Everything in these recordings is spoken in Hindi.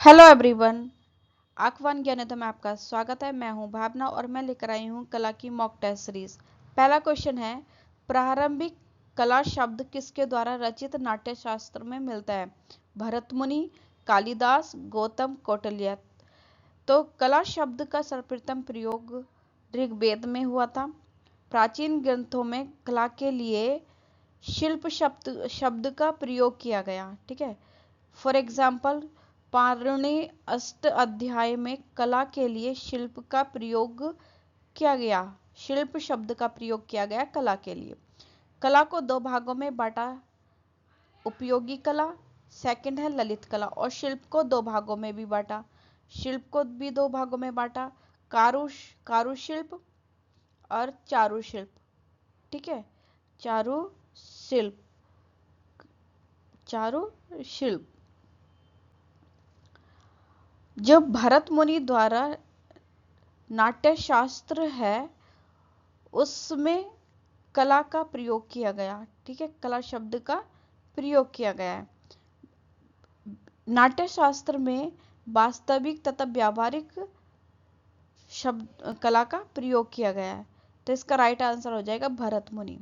हेलो एवरीवन, आखवान ज्ञानोदय में आपका स्वागत है। मैं हूं भावना और मैं लेकर आई हूं कला की मॉक टेस्ट सीरीज। पहला क्वेश्चन है, प्रारंभिक कला शब्द किसके द्वारा रचित नाट्य शास्त्र में मिलता है? भरत मुनि, कालिदास, गौतम, कौटिल्य। तो कला शब्द का सर्वप्रथम प्रयोग ऋग्वेद में हुआ था। प्राचीन ग्रंथों में कला के लिए शिल्प शब्द का प्रयोग किया गया। ठीक है, फॉर एग्जाम्पल पाणिनि अष्ट अध्याय में कला के लिए शिल्प का प्रयोग किया गया। शिल्प शब्द का प्रयोग किया गया कला के लिए। कला को दो भागों में बांटा, उपयोगी कला, सेकंड है ललित कला, और शिल्प को दो भागों में भी बांटा। शिल्प को भी दो भागों में बांटा, कारुशिल्प और चारुशिल्प। ठीक है, चारुशिल्प, चारुशिल्प। जो भरत मुनि द्वारा नाट्य शास्त्र है उसमें कला का प्रयोग किया गया। ठीक है, कला शब्द का प्रयोग किया गया है। नाट्य शास्त्र में वास्तविक तथा व्यावहारिक शब्द कला का प्रयोग किया गया है। तो इसका राइट आंसर हो जाएगा भरत मुनि।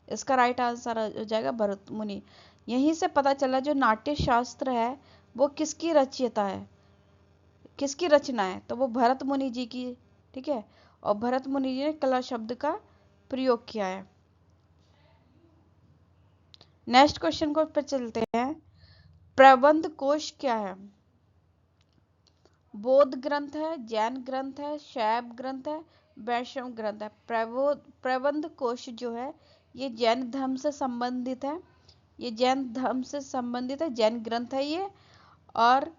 इसका राइट आंसर हो जाएगा भरत मुनि। यहीं से पता चला जो नाट्य शास्त्र है वो किसकी रचयिता है, किसकी रचना है, तो वो भरत मुनि जी की। ठीक है, और भरत मुनि जी ने कला शब्द का प्रयोग किया है। नेक्स्ट क्वेश्चन को पे चलते हैं। प्रबंध कोश क्या है? बौद्ध ग्रंथ है, जैन ग्रंथ है, शैव ग्रंथ है, वैष्णव ग्रंथ है। प्रबंध कोश जो है ये जैन धर्म से संबंधित है। ये जैन धर्म से संबंधित है, जैन ग्रंथ है ये। और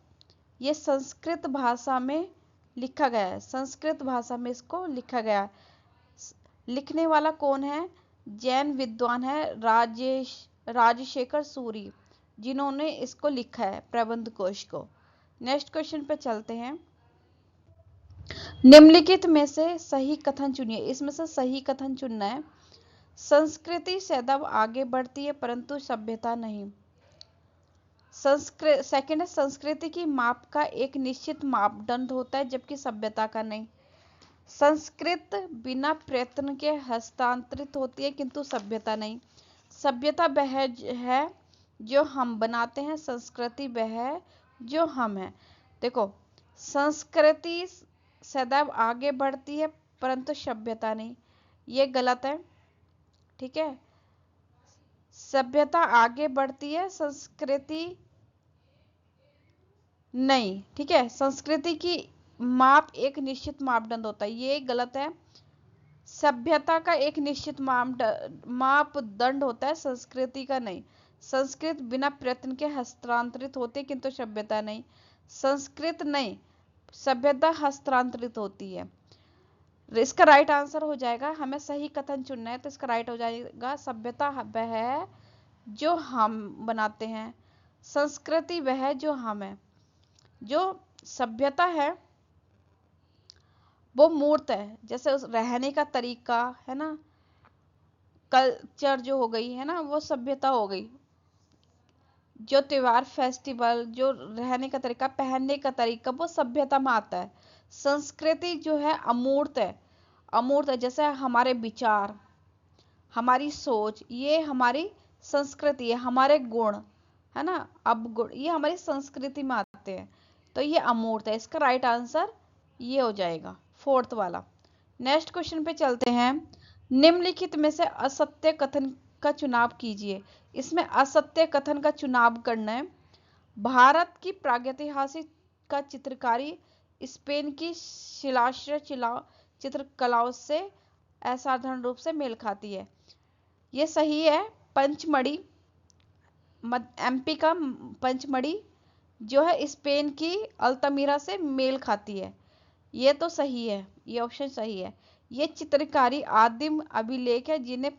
ये संस्कृत भाषा में लिखा गया है। संस्कृत भाषा में इसको लिखा गया है। लिखने वाला कौन है? जैन विद्वान है राजशेखर सूरि, जिन्होंने इसको लिखा है प्रबंध कोश को। नेक्स्ट क्वेश्चन पे चलते हैं। निम्नलिखित में से सही कथन चुनिए। इसमें से सही कथन चुनना है। संस्कृति सदैव आगे बढ़ती है परंतु सभ्यता नहीं। सेकंड है, संस्कृति की माप का एक निश्चित मापदंड होता है जबकि सभ्यता का नहीं। संस्कृत बिना प्रयत्न के हस्तांतरित होती है किंतु सभ्यता नहीं। सभ्यता वह है जो हम बनाते हैं, संस्कृति वह है जो हम हैं। देखो, संस्कृति सदैव आगे बढ़ती है परंतु सभ्यता नहीं, ये गलत है। ठीक है, सभ्यता आगे बढ़ती है, संस्कृति नहीं। ठीक है, संस्कृति की माप एक निश्चित मापदंड होता है, ये गलत है। सभ्यता का एक निश्चित मापदंड होता है, संस्कृति का नहीं। संस्कृत बिना प्रयत्न के हस्तांतरित होती है किंतु सभ्यता नहीं। संस्कृत नहीं, सभ्यता हस्तांतरित होती है। इसका राइट आंसर हो जाएगा, हमें सही कथन चुनना है तो इसका राइट हो जाएगा सभ्यता वह है जो हम बनाते हैं, संस्कृति वह है जो हम है। जो सभ्यता है वो मूर्त है, जैसे उस रहने का तरीका है ना, कल्चर जो हो गई है ना वो सभ्यता हो गई। जो त्योहार फेस्टिवल, जो रहने का तरीका, पहनने का तरीका, वो सभ्यता में आता है। संस्कृति जो है अमूर्त है। अमूर्त है, जैसे हमारे विचार, हमारी सोच, ये हमारी संस्कृति है। हमारे गुण है ना, अब गुण ये हमारी संस्कृति में आते हैं, तो ये अमूर्त है। इसका राइट आंसर ये हो जाएगा, फोर्थ वाला। नेक्स्ट क्वेश्चन पे चलते हैं। निम्नलिखित में से असत्य कथन का चुनाव कीजिए। इसमें असत्य कथन का चुनाव करना है। भारत की प्रागैतिहासिक का चित्रकारी स्पेन की शिलाश्रय चित्रकलाओं से असाधारण रूप से मेल खाती है, ये सही है। पंचमढ़ी, एमपी का पंचमढ़ी जो है स्पेन की अल्तमीरा से मेल खाती है, ये तो सही है, ये ऑप्शन सही है। ये चित्रकारी आदिम अभिलेख है जिन्हें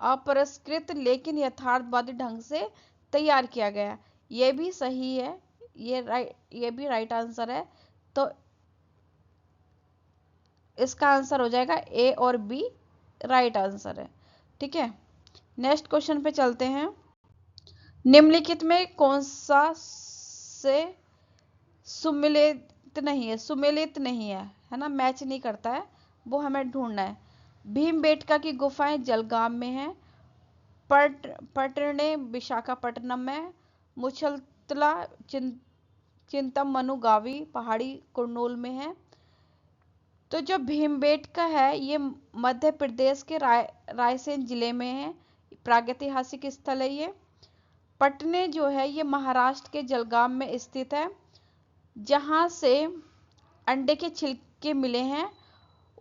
अपरिष्कृत लेकिन यथार्थवादी ढंग से तैयार किया गया, ये भी सही है। ये भी राइट आंसर है, तो इसका आंसर हो जाएगा ए और बी राइट आंसर है। ठीक है, नेक्स्ट क्वेश्चन पे चलते हैं। निम्नलिखित में कौन सा से सुमेलित नहीं है ना, मैच नहीं करता है, वो हमें ढूंढना है। भीमबेटका की गुफाएं जलगांव में है, पटने विशाखापट्टनम में, मुछलतला चिंतामनुगावी पहाड़ी कुरनूल में है। तो जो भीमबेटका है ये मध्य प्रदेश के रायसेन जिले में है, प्रागैतिहासिक स्थल है ये। पटने जो है ये महाराष्ट्र के जलगांव में स्थित है, जहां से अंडे के छिलके मिले हैं,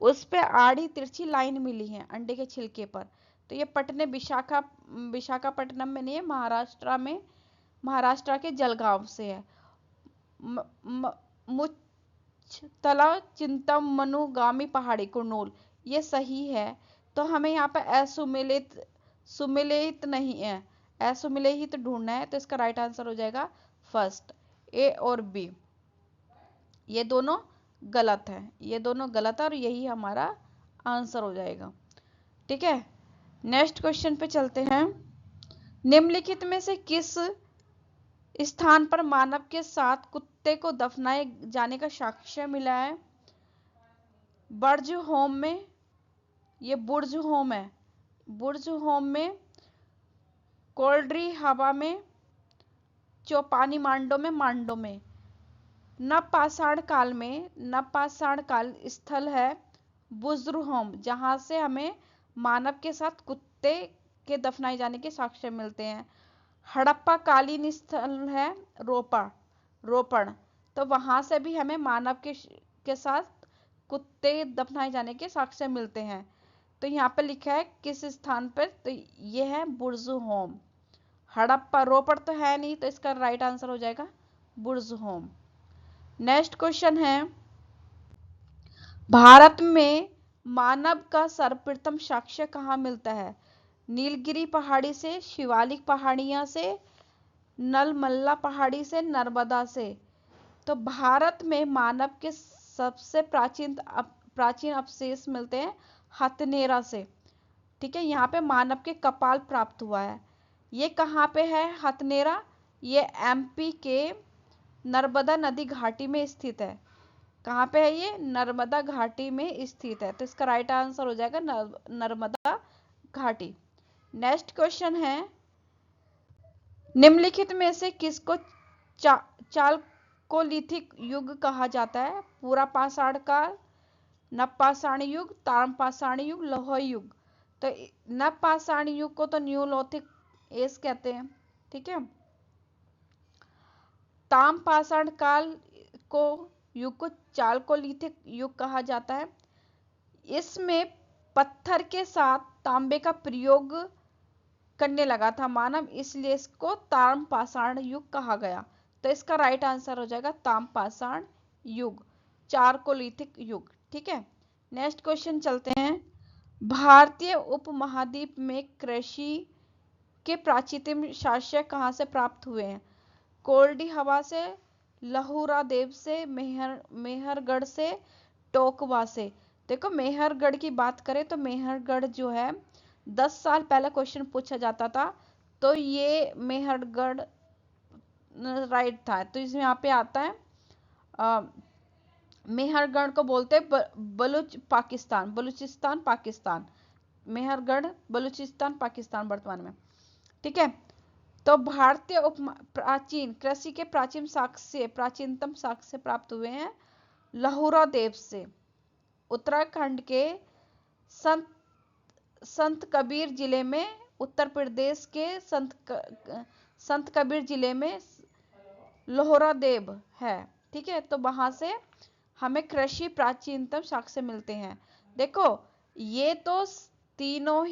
उस पे आड़ी तिरछी लाइन मिली है अंडे के छिलके पर। तो ये पटने विशाखापट्टनम में नहीं है, महाराष्ट्र के जलगांव से है। मुछतला चिंतामनुगामी पहाड़ी कुरनूल, ये सही है। तो हमें यहाँ पे सुमेलित नहीं है, असुमेलित ढूंढना है। तो इसका राइट आंसर हो जाएगा फर्स्ट, ए और बी, ये दोनों गलत है, ये दोनों गलत है और यही हमारा आंसर हो जाएगा। ठीक है, नेक्स्ट क्वेश्चन पे चलते हैं। निम्नलिखित में से किस स्थान पर मानव के साथ कुत्ते को दफनाए जाने का साक्ष्य मिला है? बुर्ज होम में, ये बुर्ज होम है, बुर्ज होम में, कोल्ड्री हवा में, चौपानी मांडो में। नवपाषाण काल स्थल है बुर्ज होम, जहां से हमें मानव के साथ कुत्ते के दफनाए जाने के साक्ष्य मिलते हैं। हड़प्पा कालीन स्थल है रोपण, तो वहां से भी हमें मानव के साथ कुत्ते दफनाए जाने के साक्ष्य मिलते हैं। तो यहाँ पे लिखा है किस स्थान पर, तो ये है बुर्ज होम। हड़प्पा, रोपड़ तो है नहीं, तो इसका राइट आंसर हो जाएगा बुर्ज होम। नेक्स्ट क्वेश्चन है, भारत में मानव का सर्वप्रथम साक्ष्य कहाँ मिलता है? नीलगिरी पहाड़ी से, शिवालिक पहाड़ियां से, नलमल्ला पहाड़ी से, नर्मदा से। तो भारत में मानव के सबसे प्राचीन अवशेष मिलते हैं हथनेरा से। ठीक है, यहाँ पे मानव के कपाल प्राप्त हुआ है। ये कहाँ पे है हथनेरा? ये एमपी के नर्मदा नदी घाटी में स्थित है। कहाँ पे है ये? नर्मदा घाटी में स्थित है। तो इसका राइट आंसर हो जाएगा नर्मदा घाटी। नेक्स्ट क्वेश्चन है, निम्नलिखित में से किसको चालकोलिथिक युग कहा जाता है? पूरा पाषाण काल, नवपाषाण युग, ताम्रपाषाण युग, लौह युग। तो नवपाषाण युग को तो न्यूलिथिक एज कहते हैं। ठीक है, ताम्रपाषाण काल को युग को चालकोलिथिक युग कहा जाता है। इसमें पत्थर के साथ तांबे का प्रयोग करने लगा था मानव, इसलिए इसको ताम्रपाषाण युग कहा गया। तो इसका राइट आंसर हो जाएगा ताम्रपाषाण युग, चालकोलिथिक युग। ठीक है, नेक्स्ट क्वेश्चन चलते हैं। भारतीय उपमहाद्वीप में कृषि के प्राचीनतम साक्ष्य कहाँ से प्राप्त हुए हैं? कोल्डी हवा से, लहुरा देव से, मेहरगढ़ से, टोकवा से। देखो मेहरगढ़ की बात करें तो मेहरगढ़ जो है 10 साल पहले क्वेश्चन पूछा जाता था, तो ये मेहरगढ़ राइट था। तो इसमें यहाँ पे आता है मेहरगढ़ को बोलते हैं बलूचिस्तान पाकिस्तान। मेहरगढ़ बलूचिस्तान पाकिस्तान वर्तमान में। ठीक है, तो भारतीय प्राचीन कृषि के प्राचीनतम साक्ष्य प्राप्त हुए हैं लहुरा देव से। उत्तराखंड के संत कबीर जिले में, उत्तर प्रदेश के संत कबीर जिले में लोहरा देव है। ठीक है, तो वहां से हमें कृषि प्राचीनतम साक्ष्य मिलते हैं। देखो ये तो तीनों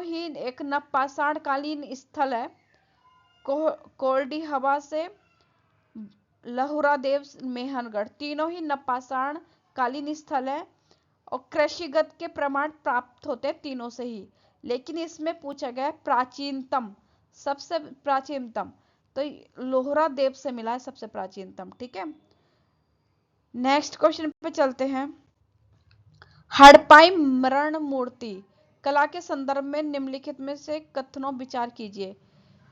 ही एक नवपाषाण कालीन स्थल है। कोल्डी हवा से, लहुरा देव, मेहरगढ़, तीनों ही नवपाषाण कालीन स्थल है और कृषिगत के प्रमाण प्राप्त होते हैं तीनों से ही। लेकिन इसमें पूछा गया प्राचीनतम, सबसे प्राचीनतम, तो लोहरा देव से मिला है सबसे प्राचीनतम। ठीक है, नेक्स्ट क्वेश्चन पे चलते हैं। हड़प्पाई मरण मूर्ति कला के संदर्भ में निम्नलिखित में से कथनों विचार कीजिए।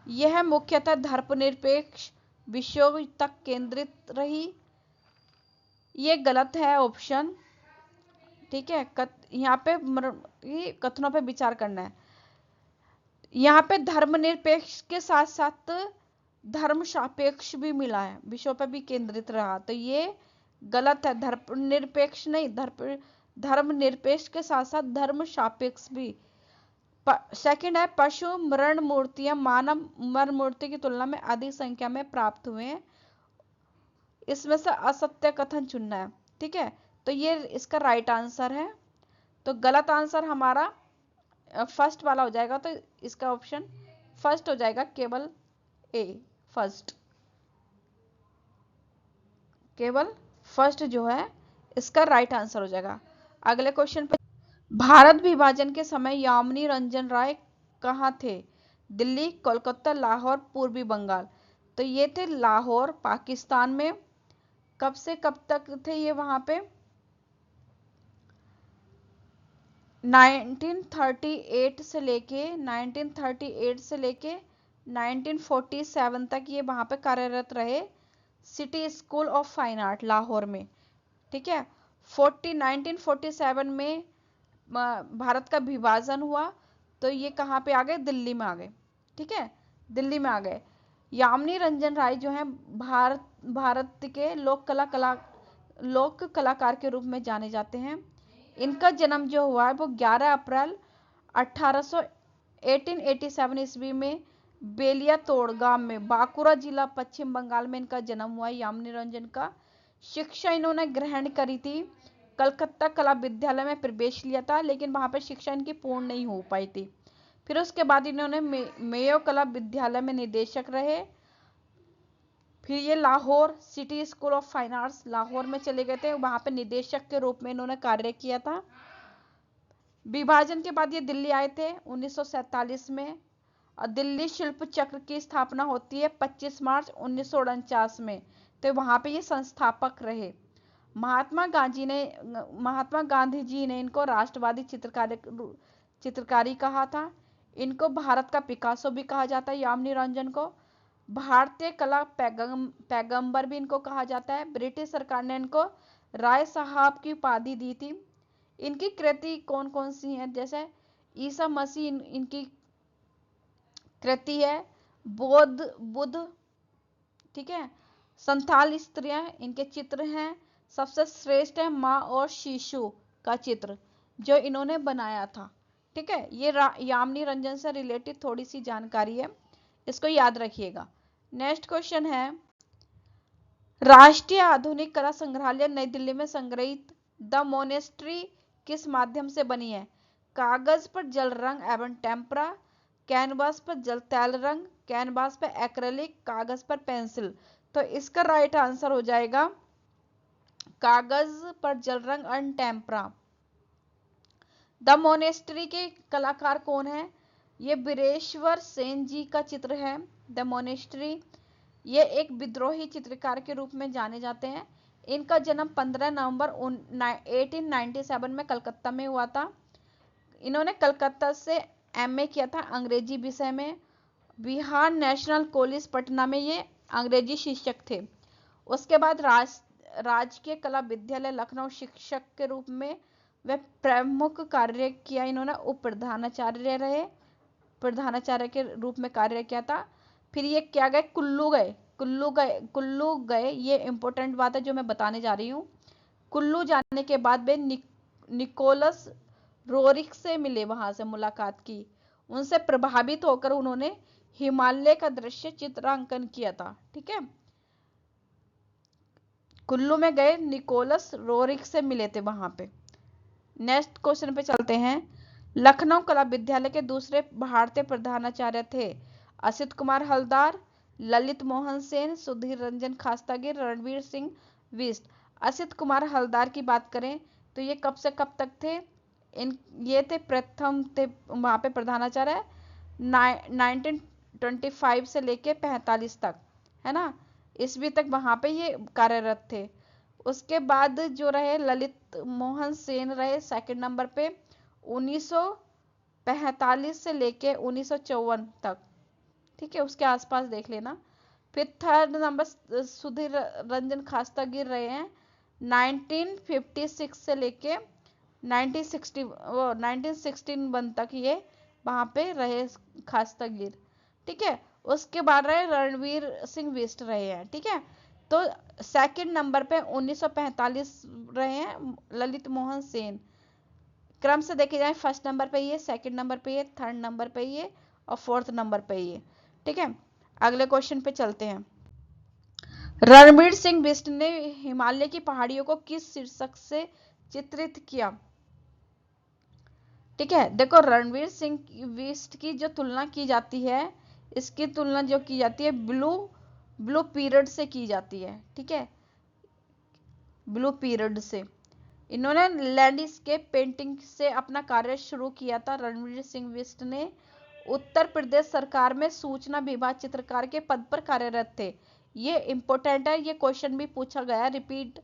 यह मुख्यतः धर्मनिरपेक्ष विषयों तक केंद्रित रही। ये गलत है ऑप्शन, ठीक है। यहाँ पे ये कथनों पे विचार करना है। यहाँ पे धर्मनिरपेक्ष के साथ साथ धर्म सापेक्ष भी मिला है, विषयों पे भी केंद्रित रहा, तो ये गलत है। धर्मनिरपेक्ष नहीं, धर्मनिरपेक्ष के साथ साथ धर्म सापेक्ष भी। सेकंड है, पशु मरण मूर्तियां मानव मरण मूर्ति की तुलना में अधिक संख्या में प्राप्त हुए हैं। इसमें से असत्य कथन चुनना है, ठीक है। तो ये इसका राइट आंसर है। तो गलत आंसर हमारा फर्स्ट वाला हो जाएगा। तो इसका ऑप्शन फर्स्ट हो जाएगा, केवल ए, फर्स्ट, केवल फर्स्ट जो है इसका राइट आंसर हो जाएगा। अगले क्वेश्चन पे, भारत विभाजन के समय यामिनी रंजन राय कहाँ थे? दिल्ली, कोलकाता, लाहौर, पूर्वी बंगाल। तो ये थे लाहौर, पाकिस्तान में। कब से कब तक थे ये वहां पे? 1938 से लेके 1947 तक ये वहां पे कार्यरत रहे, city school of fine art Lahore में, ठीक है। 1947 में भारत का विभाजन हुआ, तो ये कहाँ पे आ गए? दिल्ली में आ गए, ठीक है, दिल्ली में आ गए। यामिनी रंजन राय जो है भारत के लोक कलाकार के रूप में जाने जाते हैं। इनका जन्म जो हुआ है वो 11 अप्रैल 1887 ईस्वी में बेलियातोड़ गांव में, बांकुरा जिला, पश्चिम बंगाल में इनका जन्म हुआ है, यामिनी रंजन का। शिक्षा इन्होंने ग्रहण करी थी, कलकत्ता कला विद्यालय में प्रवेश लिया था, लेकिन वहां पर शिक्षा इनकी पूर्ण नहीं हो पाई थी। फिर उसके बाद इन्होंने मेयो कला विद्यालय में निदेशक रहे। फिर ये Lahore city school of fine arts Lahore में चले गए थे, वहां पे निदेशक के रूप में इन्होंने कार्य किया था। विभाजन के बाद ये दिल्ली आए थे 1947 में, और दिल्ली शिल्प चक्र की स्थापना होती है 25 मार्च 1949 में, तो वहां पे ये संस्थापक रहे। महात्मा गांधी जी ने इनको राष्ट्रवादी चित्रकारी कहा था। इनको भारत का पिकासो भी कहा जाता है, यामिनी रंजन को। भारतीय कला पैगंबर भी इनको कहा जाता है। ब्रिटिश सरकार ने इनको राय साहब की उपाधि दी थी। इनकी कृति कौन कौन सी है? जैसे ईसा मसीह इनकी कृति है, बुद्ध, ठीक है। संथाल स्त्रियां इनके चित्र हैं। सबसे श्रेष्ठ है माँ और शिशु का चित्र जो इन्होंने बनाया था, ठीक है। ये यामिनी रंजन से रिलेटेड थोड़ी सी जानकारी है, इसको याद रखिएगा। नेक्स्ट क्वेश्चन है, राष्ट्रीय आधुनिक कला संग्रहालय नई दिल्ली में संग्रहित द मोनेस्ट्री किस माध्यम से बनी है? कागज पर जल रंग एवं टेम्परा, कैनवास पर जल तेल रंग, कैनवास पर एक्रेलिक, कागज पर पेंसिल। तो इसका राइट आंसर हो जाएगा कागज पर जल रंग एंड टेम्परा। द मोनेस्ट्री के कलाकार कौन है? ये बीरेश्वर सेन जी का चित्र है। द मोनेस्ट्री, ये एक विद्रोही चित्रकार के रूप में जाने जाते हैं। इनका जन्म 15 नवंबर 1897 में कलकत्ता में हुआ था। इन्होंने कलकत्ता से एमए किया था अंग्रेजी विषय में। बिहार नेशनल कॉलेज पटना में ये अंग्रेजी शिक्षक थे। उसके बाद राजकीय कला विद्यालय लखनऊ शिक्षक के रूप में वे प्रमुख कार्य किया। इन्होंने उप प्रधानाचार्य रहे, प्रधानाचार्य के रूप में कार्य किया था। फिर ये क्या गए? कुल्लू गए। ये इंपॉर्टेंट बात है जो मैं बताने जा रही हूँ। कुल्लू जाने के बाद वे निकोलस रोरिक से मिले, वहां से मुलाकात की। उनसे प्रभावित होकर उन्होंने हिमालय का दृश्य चित्रांकन किया था, ठीक है। कुल्लू में गए, निकोलस रोरिक से मिले थे वहां पे। नेक्स्ट क्वेश्चन पे चलते हैं। लखनऊ कला विद्यालय के दूसरे भारतीय प्रधानाचार्य थे असित कुमार हलदार, ललित मोहन सेन, सुधीर रंजन खास्तागिर, रणवीर सिंह बिष्ट। असित कुमार हलदार की बात करें तो ये कब से कब तक थे? ये थे प्रथम थे वहां पे प्रधानाचार्य 1925 से लेके 45 तक, है ना, ईस्वी तक वहां पे ये कार्यरत थे। उसके बाद जो रहे ललित मोहन सेन रहे सेकंड नंबर पे 1900 1945 से लेके 1954 तक, ठीक है, उसके आसपास देख लेना। फिर थर्ड नंबर सुधीर रंजन खास्ता गिर रहे हैं 1956 से लेके 1961 तक, ये वहां पे रहे खास्ता गिर, ठीक है। उसके बाद रहे रणवीर सिंह बिष्ट रहे हैं, ठीक है। तो सेकंड नंबर पे 1945 रहे हैं ललित मोहन सेन। क्रम से देखे जाए, फर्स्ट नंबर पे ये, सेकंड नंबर पे ये, थर्ड नंबर पे ये और फोर्थ नंबर पे ये, ठीक है। अगले क्वेश्चन पे चलते हैं। रणवीर सिंह बिष्ट ने हिमालय की पहाड़ियों को किस शीर्षक से चित्रित किया? ठीक है, देखो रणवीर सिंह बिष्ट की जो तुलना की जाती है, इसकी तुलना जो की जाती है ब्लू पीरियड से की जाती है, ठीक है, ब्लू पीरियड से। इन्होंने लैंडस्केप पेंटिंग से अपना कार्य शुरू किया था। रणवीर सिंह बिष्ट ने उत्तर प्रदेश सरकार में सूचना विभाग चित्रकार के पद पर कार्यरत थे। ये इंपॉर्टेंट है, ये क्वेश्चन भी पूछा गया, रिपीट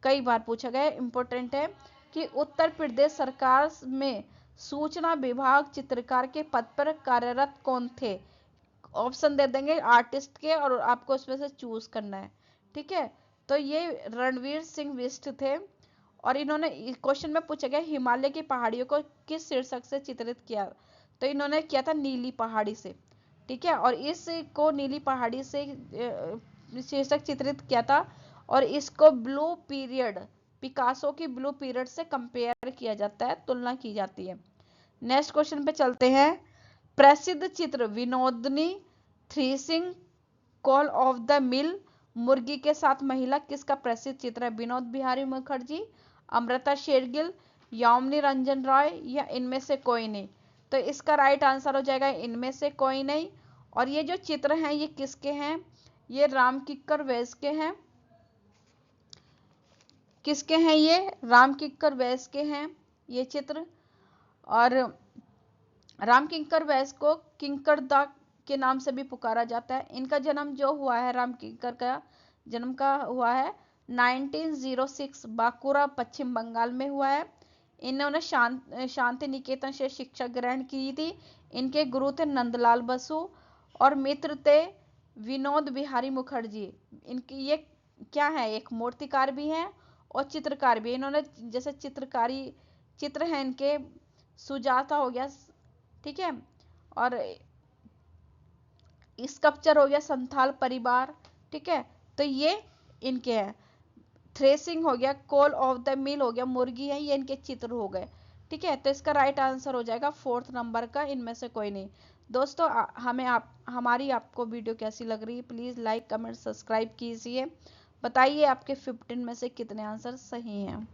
कई बार पूछा गया, इंपॉर्टेंट है कि उत्तर प्रदेश सरकार में सूचना विभाग चित्रकार के पद पर कार्यरत कौन थे। ऑप्शन दे देंगे आर्टिस्ट के और आपको उसमें से चूज करना है, ठीक है। तो ये रणवीर सिंह बिष्ट थे और इन्होंने क्वेश्चन में पूछा गया हिमालय की पहाड़ियों को किस शीर्षक से चित्रित किया, तो इन्होंने किया था नीली पहाड़ी से, ठीक है। और इसको नीली पहाड़ी से शीर्षक चित्रित किया था और इसको ब्लू पीरियड, पिकासो की ब्लू पीरियड से कंपेयर किया जाता है, तुलना की जाती है। नेक्स्ट क्वेश्चन पे चलते हैं। प्रसिद्ध चित्र Vinodini threshing call of the mill मुर्गी के साथ महिला किसका प्रसिद्ध चित्र है? विनोद बिहारी मुखर्जी, अमृता शेरगिल, यामिनी रंजन रॉय या इनमें से कोई नहीं? तो इसका राइट आंसर हो जाएगा इनमें से कोई नहीं। और ये जो चित्र हैं ये किसके हैं? ये राम किक्कर वैस के हैं। किसके हैं ये? राम किक्कर वैस के हैं ये चित्र। और राम किंकर वैस को किंकर दा के नाम से भी पुकारा जाता है। इनका जन्म जो हुआ है, राम किंकर का जन्म का हुआ है 1906 बांकुरा पश्चिम बंगाल में हुआ है। इन्होंने शांति निकेतन से शिक्षा ग्रहण की थी। इनके गुरु थे नंदलाल बसु और मित्र थे विनोद बिहारी मुखर्जी। इनकी ये क्या है, एक मूर्तिकार भी हैं और चित्रकार भी। इन्होंने जैसे चित्रकारी चित्र है इनके सुजाता हो गया, ठीक है, और स्कल्पचर हो गया संथाल परिवार, ठीक है। तो ये इनके हैं। थ्रेसिंग हो गया, कॉल ऑफ द मिल हो गया, मुर्गी है, ये इनके चित्र हो गए, ठीक है। तो इसका राइट आंसर हो जाएगा फोर्थ नंबर का, इनमें से कोई नहीं। दोस्तों हमारी आपको वीडियो कैसी लग रही है, प्लीज लाइक कमेंट सब्सक्राइब कीजिए। बताइए आपके 15 में से कितने आंसर सही हैं।